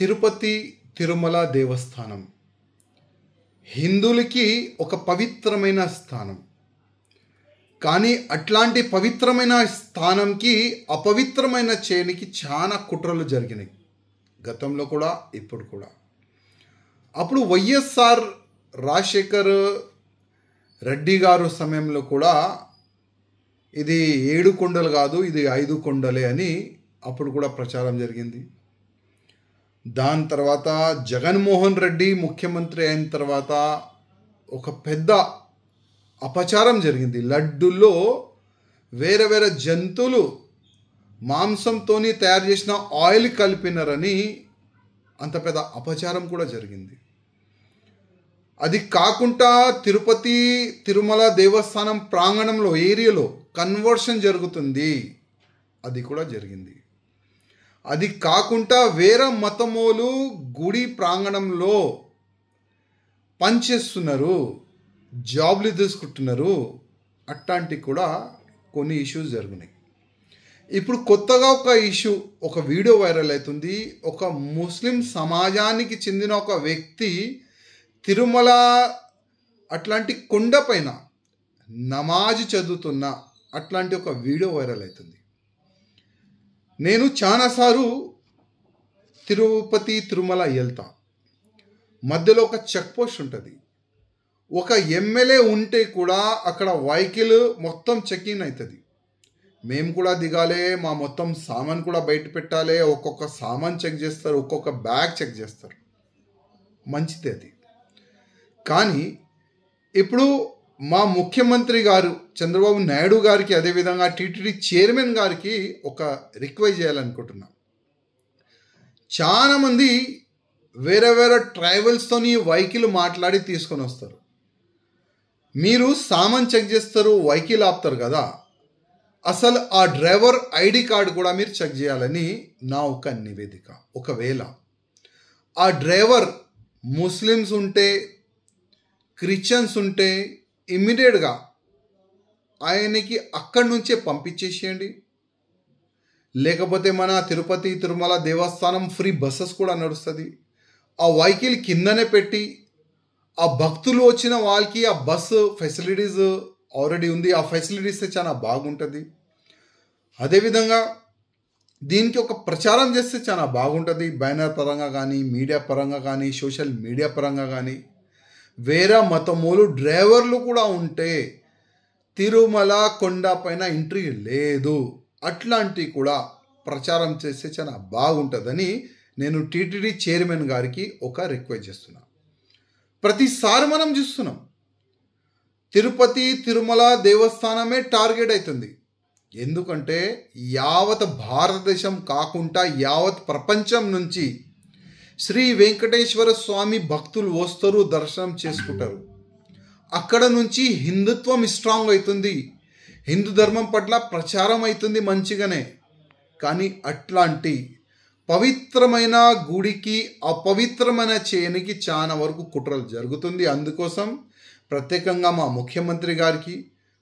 తిరుపతి తిరుమల దేవస్థానం హిందువులకి ఒక పవిత్రమైన స్థానం. కానీ అట్లాంటి పవిత్రమైన స్థానంకి అపవిత్రమైన చేయనికి చాలా కుట్రలు జరిగినాయి, గతంలో కూడా ఇప్పుడు కూడా. అప్పుడు వైఎస్ఆర్ రాజశేఖర్ రెడ్డి గారు సమయంలో కూడా ఇది 7 కొండలు కాదు, ఇది 5 కొండలే అని అప్పుడు కూడా ప్రచారం జరిగింది. దాని తర్వాత జగన్మోహన్ రెడ్డి ముఖ్యమంత్రి అయిన తర్వాత ఒక పెద్ద అపచారం జరిగింది. లడ్డుల్లో వేరే వేరే జంతువులు మాంసంతో తయారు చేసిన ఆయిల్ కలిపినారని అంత పెద్ద అపచారం కూడా జరిగింది. అది కాకుండా తిరుపతి తిరుమల దేవస్థానం ప్రాంగణంలో ఏరియాలో కన్వర్షన్ జరుగుతుంది, అది కూడా జరిగింది. అది కాకుండా వేరే మతమోలు గుడి ప్రాంగణంలో పనిచేస్తున్నారు, జాబ్లు తీసుకుంటున్నారు, అట్లాంటి కూడా కొన్ని ఇష్యూస్ జరిగినాయి. ఇప్పుడు కొత్తగా ఒక ఇష్యూ, ఒక వీడియో వైరల్ అవుతుంది. ఒక ముస్లిం సమాజానికి చెందిన ఒక వ్యక్తి తిరుమల అట్లాంటి కొండపైన నమాజ్ చదువుతున్న అట్లాంటి ఒక వీడియో వైరల్ అవుతుంది. నేను చాలాసార్లు తిరుపతి తిరుమల వెళ్తా, మధ్యలో ఒక చెక్ పోస్ట్ ఉంటుంది. ఒక ఎమ్మెల్యే ఉంటే కూడా అక్కడ వెహికల్ మొత్తం చెకింగ్ అవుతుంది. మేము కూడా దిగాలి, మా మొత్తం సామాన్ కూడా బయట పెట్టాలి. ఒక్కొక్క సామాన్ చెక్ చేస్తారు, ఒక్కొక్క బ్యాగ్ చెక్ చేస్తారు, మంచిది అది. కానీ ఇప్పుడు మా ముఖ్యమంత్రి గారు చంద్రబాబు నాయుడు గారికి, అదేవిధంగా టీటీడీ చైర్మన్ గారికి ఒక రిక్వెస్ట్ చేయాలనుకుంటున్నా. చాలామంది వేరే వేరే ట్రావెల్స్తోని వెహికల్ మాట్లాడి తీసుకొని వస్తారు. మీరు సామాన్ చెక్ చేస్తారు, వెహికల్ ఆపుతారు కదా, అసలు ఆ డ్రైవర్ ఐడి కార్డు కూడా మీరు చెక్ చేయాలని నా ఒక నివేదిక. ఒకవేళ ఆ డ్రైవర్ ముస్లిమ్స్ ఉంటే, క్రిస్టియన్స్ ఉంటే ఇమ్మీడియట్గా ఆయనకి అక్కడి నుంచే పంపించేసేయండి. లేకపోతే మన తిరుపతి తిరుమల దేవస్థానం ఫ్రీ బస్సెస్ కూడా నడుస్తుంది. ఆ వెహికల్ కిందనే పెట్టి ఆ భక్తులు వచ్చిన వాళ్ళకి ఆ బస్సు ఫెసిలిటీస్ ఆల్రెడీ ఉంది, ఆ ఫెసిలిటీస్ చాలా బాగుంటుంది. అదేవిధంగా దీనికి ఒక ప్రచారం చేస్తే చాలా బాగుంటుంది. బ్యానర్ పరంగా కానీ, మీడియా పరంగా కానీ, సోషల్ మీడియా పరంగా కానీ. వేరే మతమూలు డ్రైవర్లు కూడా ఉంటే తిరుమల కొండ పైన ఎంట్రీ లేదు, అట్లాంటివి కూడా ప్రచారం చేస్తే చాలా బాగుంటుందని నేను టీటీడీ చైర్మన్ గారికి ఒక రిక్వెస్ట్ చేస్తున్నా. ప్రతిసారి మనం చూస్తున్నాం తిరుపతి తిరుమల దేవస్థానమే టార్గెట్ అవుతుంది. ఎందుకంటే యావత్ భారతదేశం కాకుండా యావత్ ప్రపంచం నుంచి శ్రీ వెంకటేశ్వర స్వామి భక్తులు వస్తారు, దర్శనం చేసుకుంటారు. అక్కడ నుంచి హిందుత్వం స్ట్రాంగ్ అవుతుంది, హిందూ ధర్మం పట్ల ప్రచారం అవుతుంది మంచిగానే. కానీ అట్లాంటి పవిత్రమైన గుడికి అపవిత్రమైన చేయనికి చాలా వరకు కుట్రలు జరుగుతుంది. అందుకోసం ప్రత్యేకంగా మా ముఖ్యమంత్రి గారికి,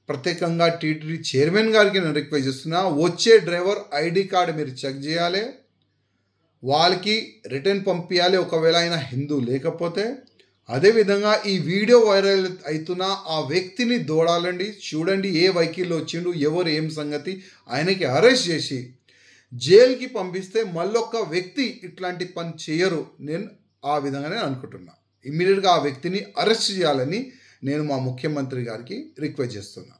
ప్రత్యేకంగా టీటీడీ చైర్మన్ గారికి నేను రిక్వెస్ట్ చేస్తున్నా, వచ్చే డ్రైవర్ ఐడి కార్డు మీరు చెక్ చేయాలి, వాళ్ళకి రిటర్న్ పంపించాలి ఒకవేళ ఆయన హిందూ లేకపోతే. అదేవిధంగా ఈ వీడియో వైరల్ అవుతున్న ఆ వ్యక్తిని దూడాలండి, చూడండి ఏ వెహికల్లో వచ్చిండు, ఎవరు ఏం సంగతి, ఆయనకి అరెస్ట్ చేసి జైలుకి పంపిస్తే మళ్ళొక్క వ్యక్తి ఇట్లాంటి పని చేయరు. నేను ఆ విధంగానే అనుకుంటున్నా. ఇమ్మీడియట్గా ఆ వ్యక్తిని అరెస్ట్ చేయాలని నేను మా ముఖ్యమంత్రి గారికి రిక్వెస్ట్ చేస్తున్నా.